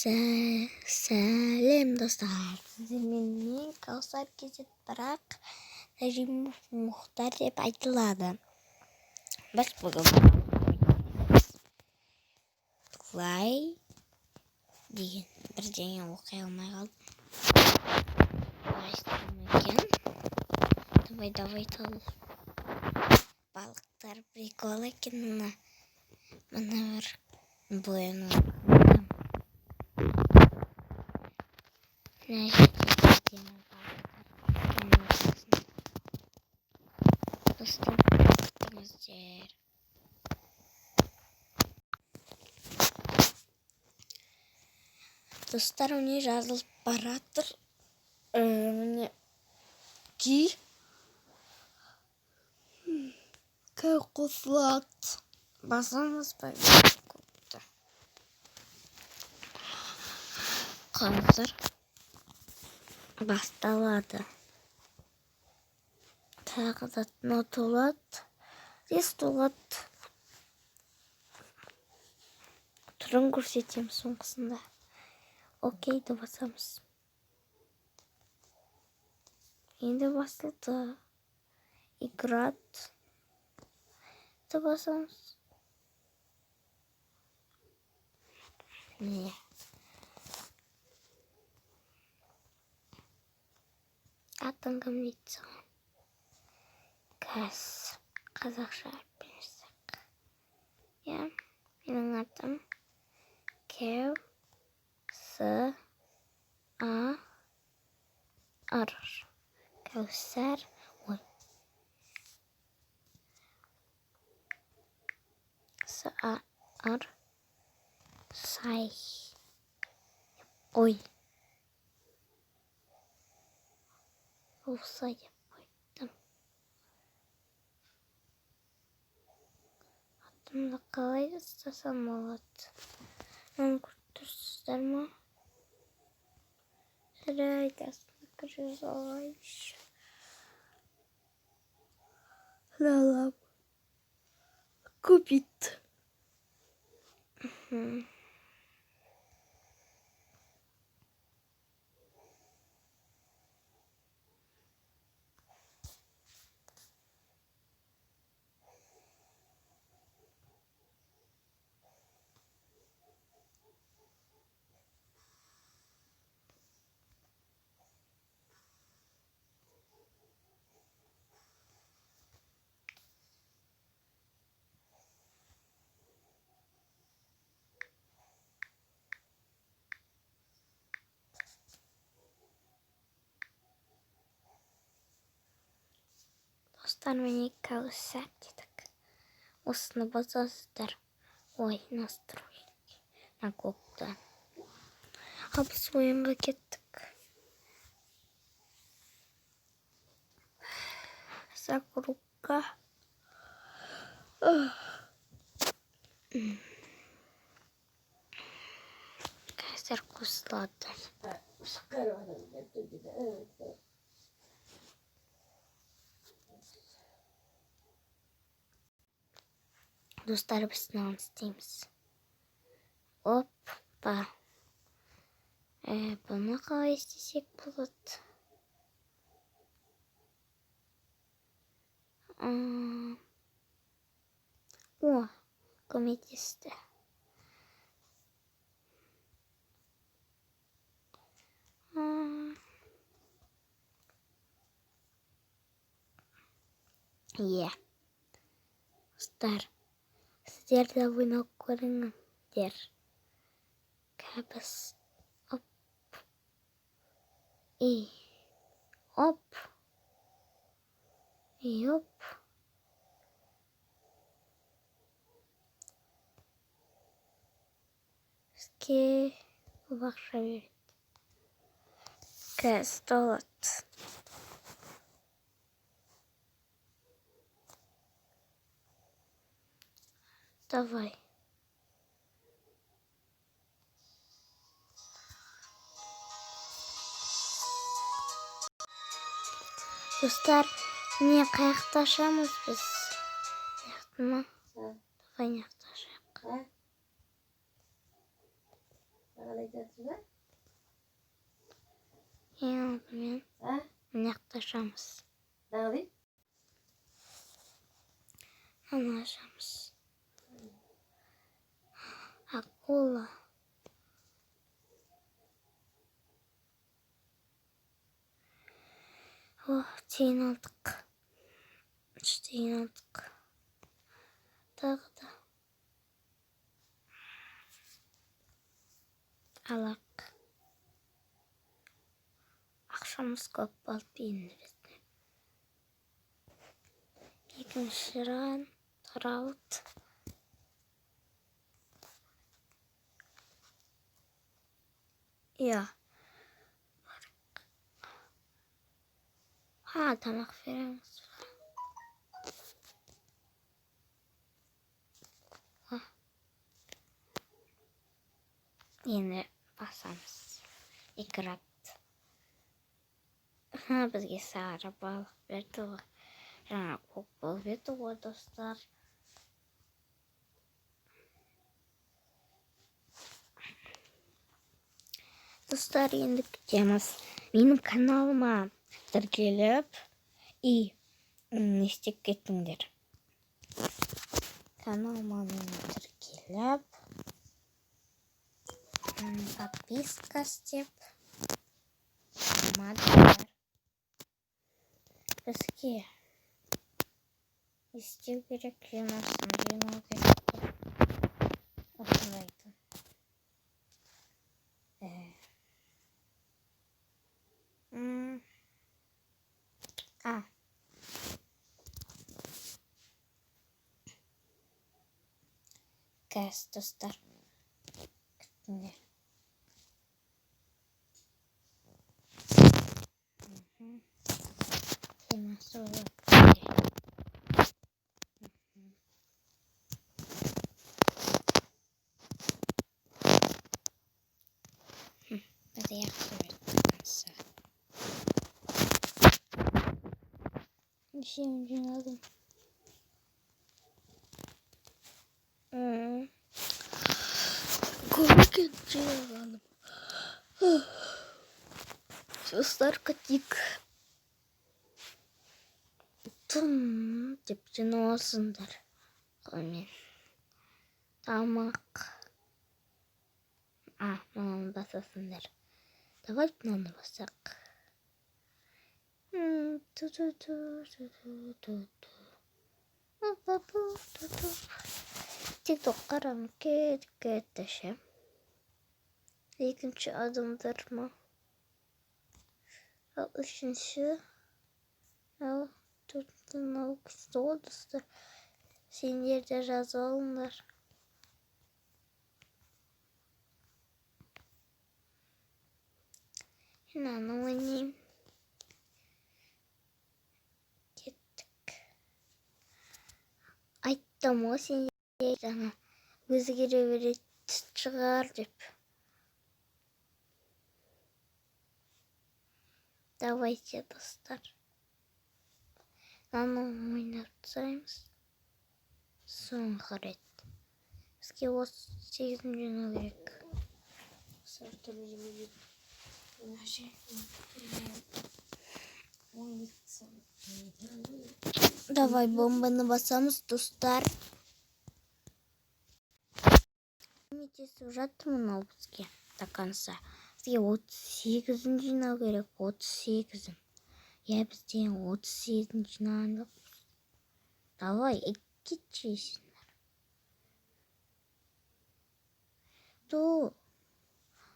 Сәлем достар, сіздермен Каусар кезет, бірақ Нәжимов Мұхтар деп айтылады. Біз бүгін Клай деген бірдеңе оқи алмай қалдым. Қалай істеймін екен? Давай тал. Балықтар прикол екен. Мына бір бояну. Достар, міне жазылып баратыр. Міне ки қосылады. Басамыз ба? Қазір басталады. Тағы да толады. Тез толады. Түрін көрсетем соңғысында. Окейді басамыз. Енді басылды. Играть. Басамыз. Не. Атын кім дейді саған? Қазақша берсек. Я, менің атым Кәусар. Ой. Сай. Ой. Осай деп қойдым. Атымды қалай жасасам болады? Оны көріп ма? Жарайды, астына кіріп алайыншы. Лалап. Купит. Достар, міне Кәусар дедік. Осыны басасыздар. Ой, настройки. Накопты. Ал біз ойынға кеттік. Закрука. Қазір қосылады. Достар, біз мынаны істейміз. Оппа. Бұны қалай істесек болады? О, көмектесті. Достар, сіздер де ойнап көріңіздер. Кәбіс. Оп. Оп. Оп. Бізге бақша береді. Кәз толады. Давай. Достар, не қаяқты ашамыз біз? Яқты ма? Давай неқті ашайық. айтасыз ба? Ең алдымен А? мына жақта ашамыз. Дағы Аны ашамыз. Акула. О, тиын алдық. 3 тиын алдық. Тағы да. Алақ. Ақшамыз көп болды енді бізде. Екінші ран таралды. Иә. Тамақ береміз. Енді басамыз. Играть. Бізге сары балық берді ғой. Жаңа көк балық берді ғой, достар. Достар, енді күтеміз. Менің каналыма тіркеліп и не істеп кеттіңдер. Каналыма тіркеліп подписка істеп мадыр. Бізге істеу керек, жинасын жинау керек. Осылайды. Кәс, достар. Күттіңдер. Кемесі олып. Бізде яқты өтті. Нешем жинадым. Көмекен жинағаным. Достар, қатик. Тым деп жиналасыңдар. Қоймен. Тамақ. Мынаны басасыңдар. Давай мынаны басақ. Тикток қарам кетіші. Екінші адымдар ма? Ал үшінші. Ал төрттің ал күшті достар. Сендер де жазып алыңдар. Мынаны ойнайым. Кеттік. Айттым ғой сендер жаңа өзгере береді шығар деп. Давайте, достар. Мынаны ойнап тұраймыз. Соңғы рет. Бізге 38 жинау керек. Давай бомбаны басамыз, достар. Көмектесіп жатыр мынау бізге до конца. Бізге 38 жинау керек, 38. Я бізде 38 жинағандық. Давай, кетшейсіңдер.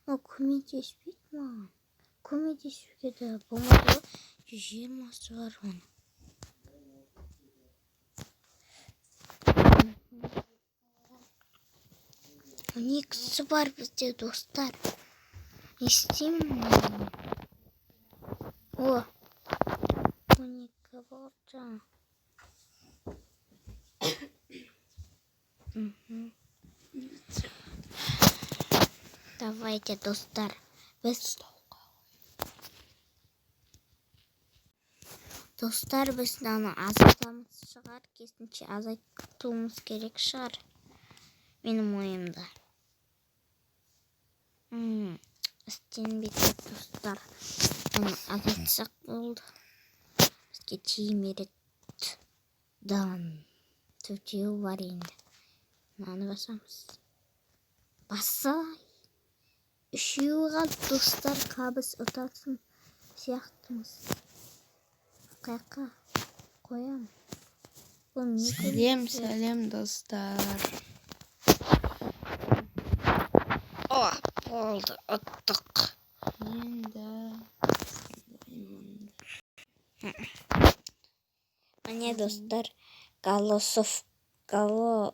Көмектеспейді маған. Көмектесуге де болмады. 120 бар оның. Екісі бар бізде, достар. Не істеймін? О, 12 бар жаңа. Давайте, достар. Достар, біз мынаны азайтамыз шығар, керісінше азайтуымыз керек шығар. Менің ойымда. Істен бетер достар. Айтсақ болды. Бізге тиімерет дан. Төртеу бар енді. Мынаны басамыз. Басай. Үшеуі қалды достар, қабыс ұтатын сияқтымыз. Қайқа қоям. Сәлем достар. О, болды, ұттық. Енді Міне достар, головоломка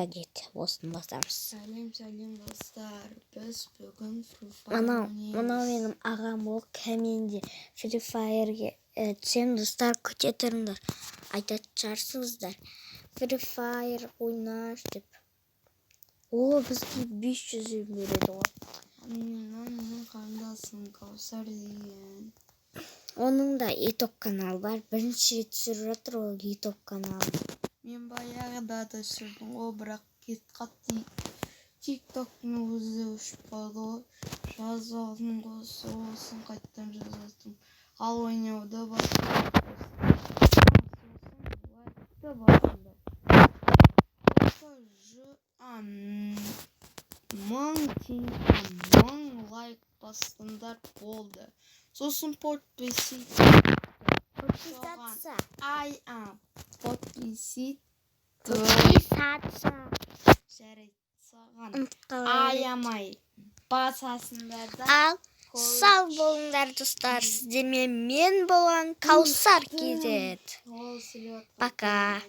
дейді. Осыны басамыз. сәлем достар. Біз бүгін Free Fire Мынау менің ағам, ол кәменде Free Fire'ге түсем достар, күте тұрыңдар. Айтатын шығарсыздар. Free Fire ойнаш деп. О, бізге 500 береді ғой. Менің қандасым Каусар деген. Оның да YouTube каналы бар. Бірінші рет түсіріп жатыр ол YouTube каналы. Мен баяғыда да түсірдім ғой, бірақ кет қатты TikTok'тың өзі өшіп қалды ғой. Жазып алдым ғой, сосын қайттан жаздым. Ал ойнауды бастадым. Мың лайк бастыңдар болды. Сосын подписаться. Жарайды, саған аямай басасыңдар да. Ал сау болыңдар достар. Сіздермен мен болған Каусар кезет. Пока.